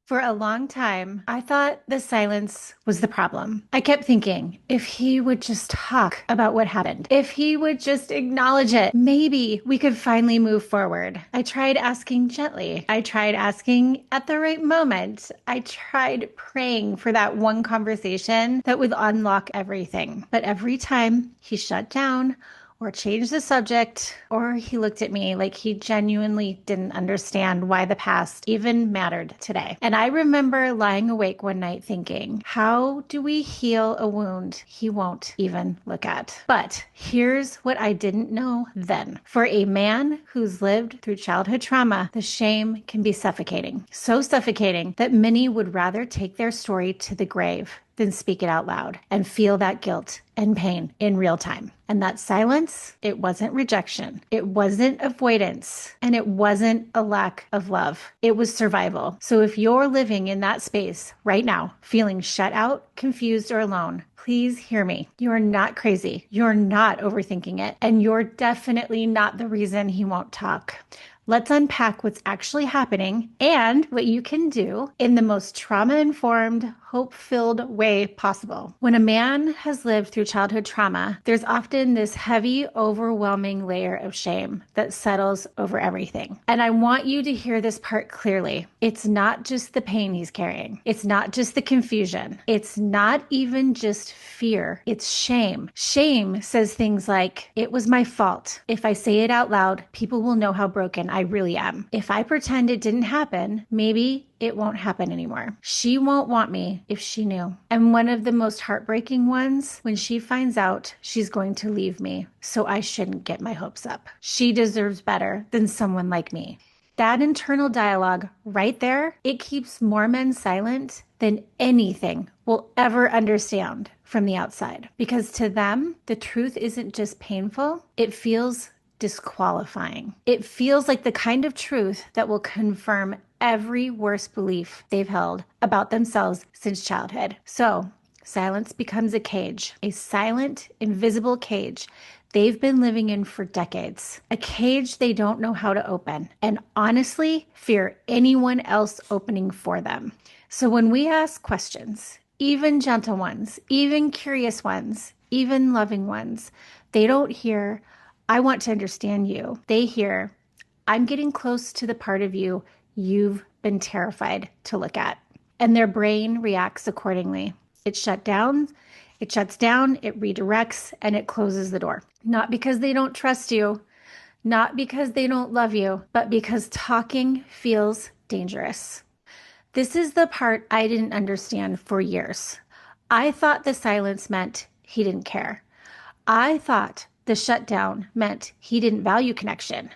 For a long time, I thought the silence was the problem. I kept thinking, if he would just talk about what happened, if he would just acknowledge it, maybe we could finally move forward. I tried asking gently. I tried asking at the right moment. I tried praying for that one conversation that would unlock everything. But every time he shut down, or changed the subject, or he looked at me like he genuinely didn't understand why the past even mattered today. And I remember lying awake one night thinking, how do we heal a wound he won't even look at? But here's what I didn't know then. For a man who's lived through childhood trauma, the shame can be suffocating. So suffocating that many would rather take their story to the grave than speak it out loud and feel that guilt and pain in real time. And that silence, it wasn't rejection. It wasn't avoidance. And it wasn't a lack of love. It was survival. So if you're living in that space right now, feeling shut out, confused, or alone, please hear me. You're not crazy. You're not overthinking it. And you're definitely not the reason he won't talk. Let's unpack what's actually happening and what you can do in the most trauma-informed, hope-filled way possible. When a man has lived through childhood trauma, there's often this heavy, overwhelming layer of shame that settles over everything. And I want you to hear this part clearly. It's not just the pain he's carrying. It's not just the confusion. It's not even just fear. It's shame. Shame says things like, it was my fault. If I say it out loud, people will know how broken I really am. If I pretend it didn't happen, maybe it won't happen anymore. She won't want me if she knew. And one of the most heartbreaking ones, when she finds out she's going to leave me, so I shouldn't get my hopes up. She deserves better than someone like me. That internal dialogue right there, it keeps more men silent than anything will ever understand from the outside. Because to them, the truth isn't just painful, it feels disqualifying. It feels like the kind of truth that will confirm every worst belief they've held about themselves since childhood. So silence becomes a cage, a silent, invisible cage they've been living in for decades, a cage they don't know how to open, and honestly fear anyone else opening for them. So when we ask questions, even gentle ones, even curious ones, even loving ones, they don't hear, I want to understand you. They hear, I'm getting close to the part of you you've been terrified to look at. And their brain reacts accordingly. It shuts down, it redirects, and it closes the door. Not because they don't trust you, not because they don't love you, but because talking feels dangerous. This is the part I didn't understand for years. I thought the silence meant he didn't care. I thought the shutdown meant he didn't value connection.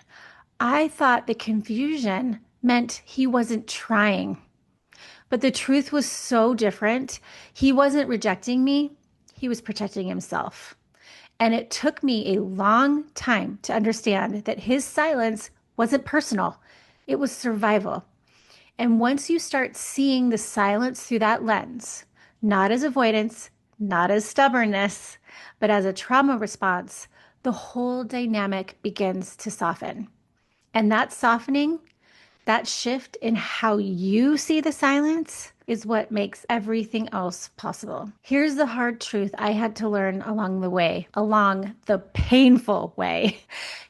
I thought the confusion meant he wasn't trying. But the truth was so different. He wasn't rejecting me, he was protecting himself. And it took me a long time to understand that his silence wasn't personal, it was survival. And once you start seeing the silence through that lens, not as avoidance, not as stubbornness, but as a trauma response, the whole dynamic begins to soften. And that softening, that shift in how you see the silence, is what makes everything else possible. Here's the hard truth I had to learn along the way, along the painful way.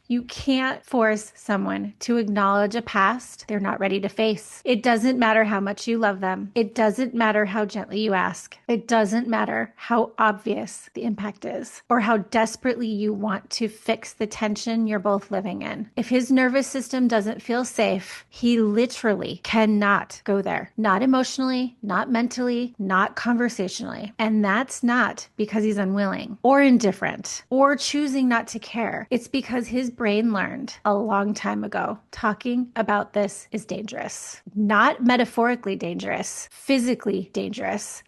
You can't force someone to acknowledge a past they're not ready to face. It doesn't matter how much you love them. It doesn't matter how gently you ask. It doesn't matter how obvious the impact is or how desperately you want to fix the tension you're both living in. If his nervous system doesn't feel safe, he literally cannot go there. Not emotionally, not mentally, not conversationally. And that's not because he's unwilling or indifferent or choosing not to care. It's because his brain learned a long time ago talking about this is dangerous. Not metaphorically dangerous, physically dangerous.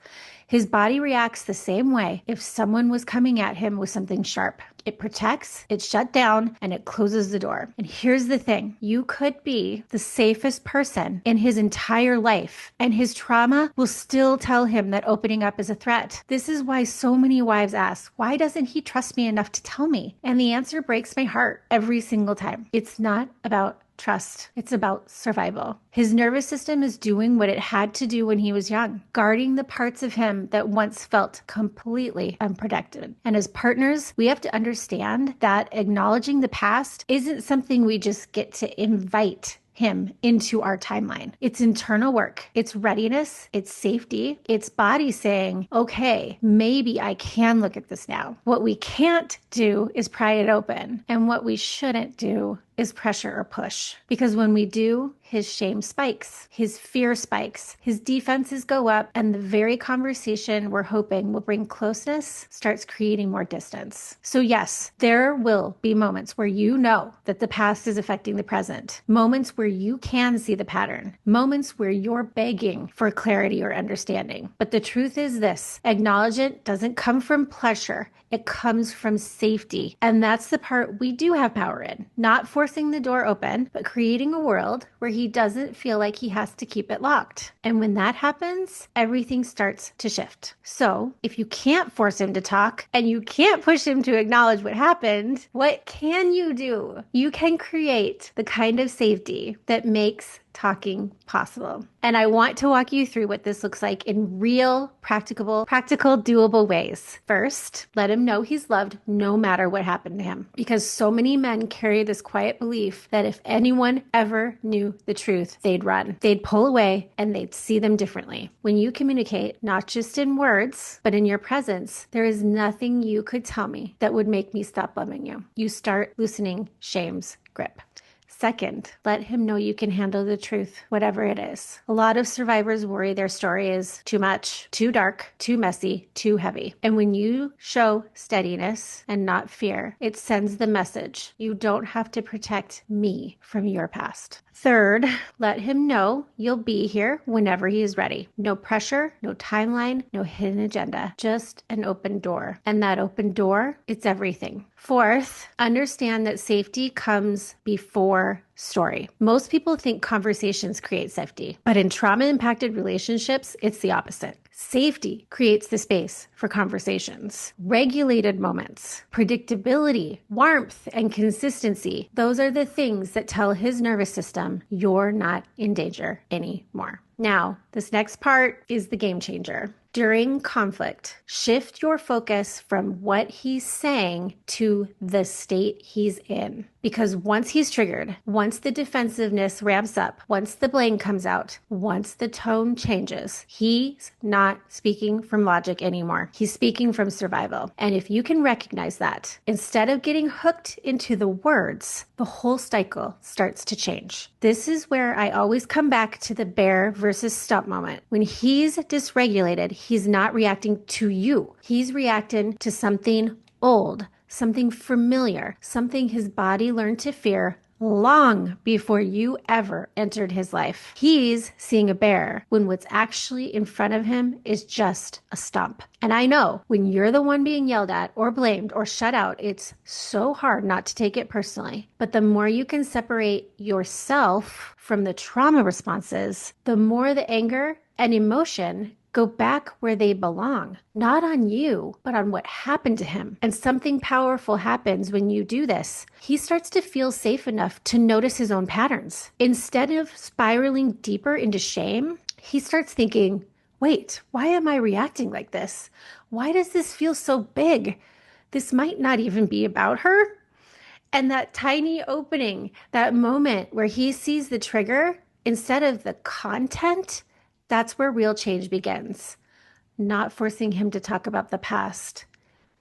His body reacts the same way if someone was coming at him with something sharp. It protects, it shuts down, and it closes the door. And here's the thing. You could be the safest person in his entire life, and his trauma will still tell him that opening up is a threat. This is why so many wives ask, why doesn't he trust me enough to tell me? And the answer breaks my heart every single time. It's not about trust. It's about survival. His nervous system is doing what it had to do when he was young, guarding the parts of him that once felt completely unprotected. And as partners, we have to understand that acknowledging the past isn't something we just get to invite him into our timeline. It's internal work, it's readiness, it's safety, it's body saying, okay, maybe I can look at this now. What we can't do is pry it open. And what we shouldn't do is pressure or push. Because when we do, his shame spikes, his fear spikes, his defenses go up, and the very conversation we're hoping will bring closeness starts creating more distance. So yes, there will be moments where you know that the past is affecting the present, moments where you can see the pattern, moments where you're begging for clarity or understanding. But the truth is this: acknowledgement doesn't come from pleasure. It comes from safety. And that's the part we do have power in, not forcing the door open, but creating a world where he doesn't feel like he has to keep it locked. And when that happens, everything starts to shift. So if you can't force him to talk and you can't push him to acknowledge what happened, what can you do? You can create the kind of safety that makes talking possible. And I want to walk you through what this looks like in real, practical, doable ways. First, let him know he's loved no matter what happened to him. Because so many men carry this quiet belief that if anyone ever knew the truth, they'd run. They'd pull away and they'd see them differently. When you communicate, not just in words, but in your presence, there is nothing you could tell me that would make me stop loving you. You start loosening shame's grip. Second, let him know you can handle the truth, whatever it is. A lot of survivors worry their story is too much, too dark, too messy, too heavy. And when you show steadiness and not fear, it sends the message: you don't have to protect me from your past. Third, let him know you'll be here whenever he is ready. No pressure, no timeline, no hidden agenda, just an open door. And that open door, it's everything. Fourth, understand that safety comes before story. Most people think conversations create safety, but in trauma-impacted relationships, it's the opposite. Safety creates the space for conversations. Regulated moments, predictability, warmth, and consistency. Those are the things that tell his nervous system you're not in danger anymore. Now, this next part is the game changer. During conflict, shift your focus from what he's saying to the state he's in. Because once he's triggered, once the defensiveness ramps up, once the blame comes out, once the tone changes, he's not speaking from logic anymore. He's speaking from survival. And if you can recognize that, instead of getting hooked into the words, the whole cycle starts to change. This is where I always come back to the bear versus stump moment. When he's dysregulated, he's not reacting to you. He's reacting to something old, something familiar, something his body learned to fear long before you ever entered his life. He's seeing a bear when what's actually in front of him is just a stump. And I know when you're the one being yelled at or blamed or shut out, it's so hard not to take it personally. But the more you can separate yourself from the trauma responses, the more the anger and emotion go back where they belong, not on you, but on what happened to him. And something powerful happens when you do this. He starts to feel safe enough to notice his own patterns. Instead of spiraling deeper into shame, he starts thinking, wait, why am I reacting like this? Why does this feel so big? This might not even be about her. And that tiny opening, that moment where he sees the trigger instead of the content, that's where real change begins. Not forcing him to talk about the past,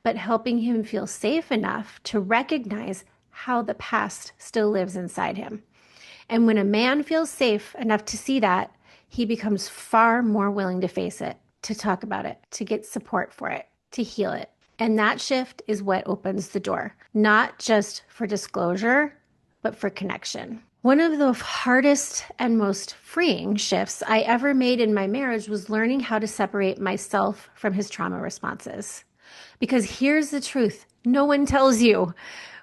but helping him feel safe enough to recognize how the past still lives inside him. And when a man feels safe enough to see that, he becomes far more willing to face it, to talk about it, to get support for it, to heal it. And that shift is what opens the door, not just for disclosure, but for connection. One of the hardest and most freeing shifts I ever made in my marriage was learning how to separate myself from his trauma responses. Because here's the truth. No one tells you.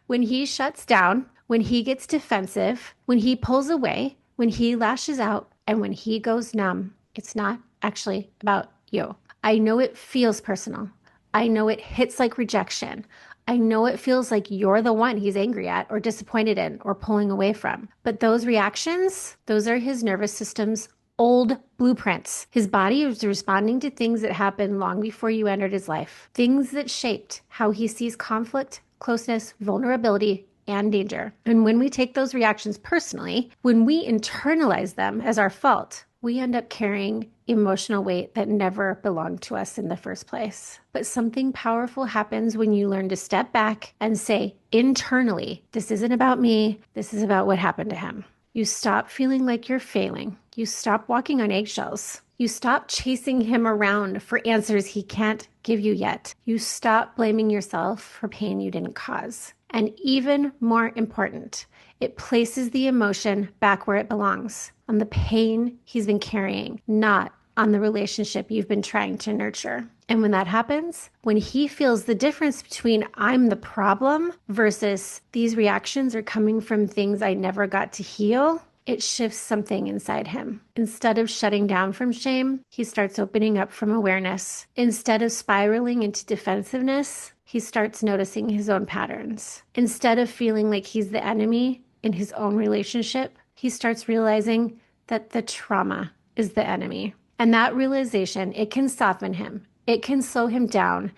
When he shuts down, when he gets defensive, when he pulls away, when he lashes out, and when he goes numb, it's not actually about you. I know it feels personal. I know it hits like rejection. I know it feels like you're the one he's angry at or disappointed in or pulling away from. But those reactions, those are his nervous system's old blueprints. His body is responding to things that happened long before you entered his life, things that shaped how he sees conflict, closeness, vulnerability, and danger. And when we take those reactions personally, when we internalize them as our fault, we end up carrying emotional weight that never belonged to us in the first place. But something powerful happens when you learn to step back and say internally, this isn't about me, this is about what happened to him. You stop feeling like you're failing. You stop walking on eggshells. You stop chasing him around for answers he can't give you yet. You stop blaming yourself for pain you didn't cause. And even more important, it places the emotion back where it belongs, on the pain he's been carrying, not on the relationship you've been trying to nurture. And when that happens, when he feels the difference between I'm the problem versus these reactions are coming from things I never got to heal, it shifts something inside him. Instead of shutting down from shame, he starts opening up from awareness. Instead of spiraling into defensiveness, he starts noticing his own patterns. Instead of feeling like he's the enemy in his own relationship, he starts realizing that the trauma is the enemy. And that realization, it can soften him. It can slow him down.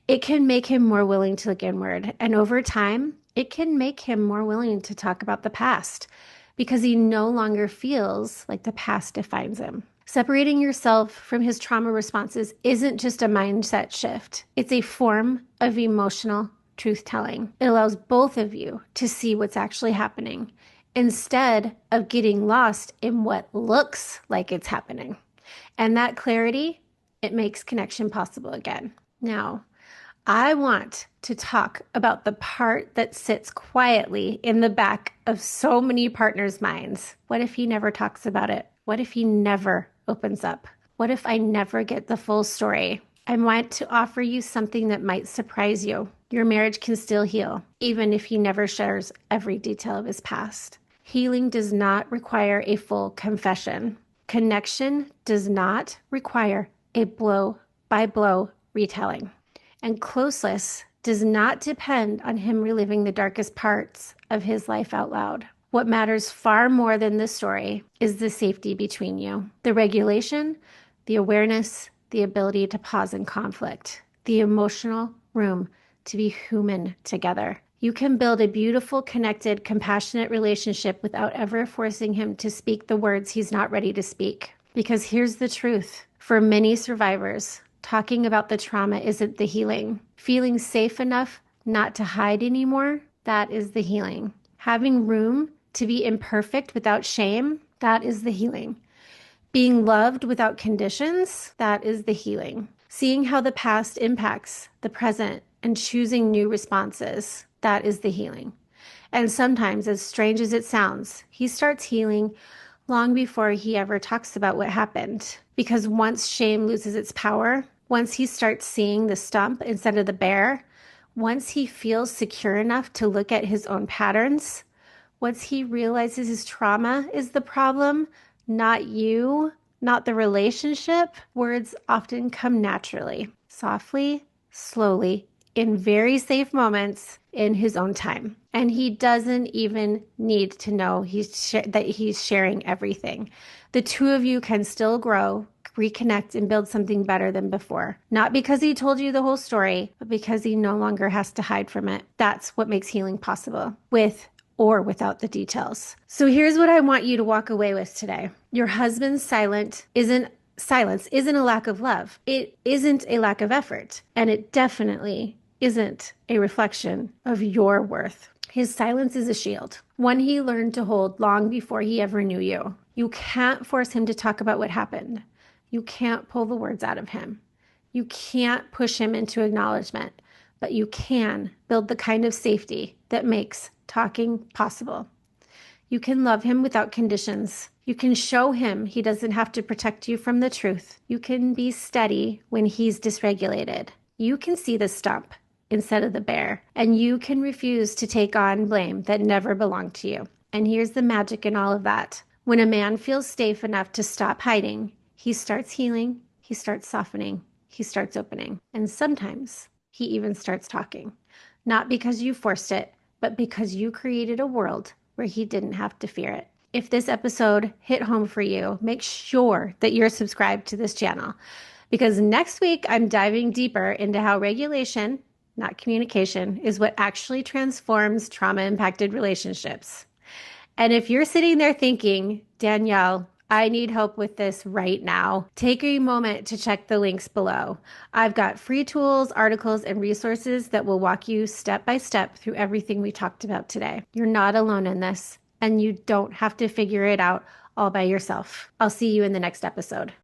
It can make him more willing to look inward. And over time, it can make him more willing to talk about the past because he no longer feels like the past defines him. Separating yourself from his trauma responses isn't just a mindset shift. It's a form of emotional truth-telling. It allows both of you to see what's actually happening instead of getting lost in what looks like it's happening. And that clarity, it makes connection possible again. Now, I want to talk about the part that sits quietly in the back of so many partners' minds. What if he never talks about it? What if he never opens up? What if I never get the full story? I want to offer you something that might surprise you. Your marriage can still heal, even if he never shares every detail of his past. Healing does not require a full confession. Connection does not require a blow-by-blow retelling. And closeness does not depend on him reliving the darkest parts of his life out loud. What matters far more than the story is the safety between you, the regulation, the awareness, the ability to pause in conflict, the emotional room to be human together. You can build a beautiful, connected, compassionate relationship without ever forcing him to speak the words he's not ready to speak. Because here's the truth. For many survivors, talking about the trauma isn't the healing. Feeling safe enough not to hide anymore, that is the healing. Having room to be imperfect without shame, that is the healing. Being loved without conditions, that is the healing. Seeing how the past impacts the present and choosing new responses, that is the healing. And sometimes, as strange as it sounds, he starts healing long before he ever talks about what happened. Because once shame loses its power, once he starts seeing the stump instead of the bear, once he feels secure enough to look at his own patterns, once he realizes his trauma is the problem, not you, not the relationship, words often come naturally, softly, slowly, in very safe moments in his own time. And he doesn't even need to know that he's sharing everything. The two of you can still grow, reconnect, and build something better than before. Not because he told you the whole story, but because he no longer has to hide from it. That's what makes healing possible, with or without the details. So here's what I want you to walk away with today. Your husband's silence isn't a lack of love. It isn't a lack of effort. And it definitely isn't a reflection of your worth. His silence is a shield, one he learned to hold long before he ever knew you. You can't force him to talk about what happened. You can't pull the words out of him. You can't push him into acknowledgement, but you can build the kind of safety that makes talking possible. You can love him without conditions. You can show him he doesn't have to protect you from the truth. You can be steady when he's dysregulated. You can see the stump instead of the bear, and you can refuse to take on blame that never belonged to you. And here's the magic in all of that. When a man feels safe enough to stop hiding, he starts healing, he starts softening, he starts opening, and sometimes he even starts talking. not because you forced it, but because you created a world where he didn't have to fear it. If this episode hit home for you, make sure that you're subscribed to this channel because next week I'm diving deeper into how regulation, not communication, is what actually transforms trauma impacted relationships. And if you're sitting there thinking, Danielle, I need help with this right now, take a moment to check the links below. I've got free tools, articles, and resources that will walk you step by step through everything we talked about today. You're not alone in this, and you don't have to figure it out all by yourself. I'll see you in the next episode.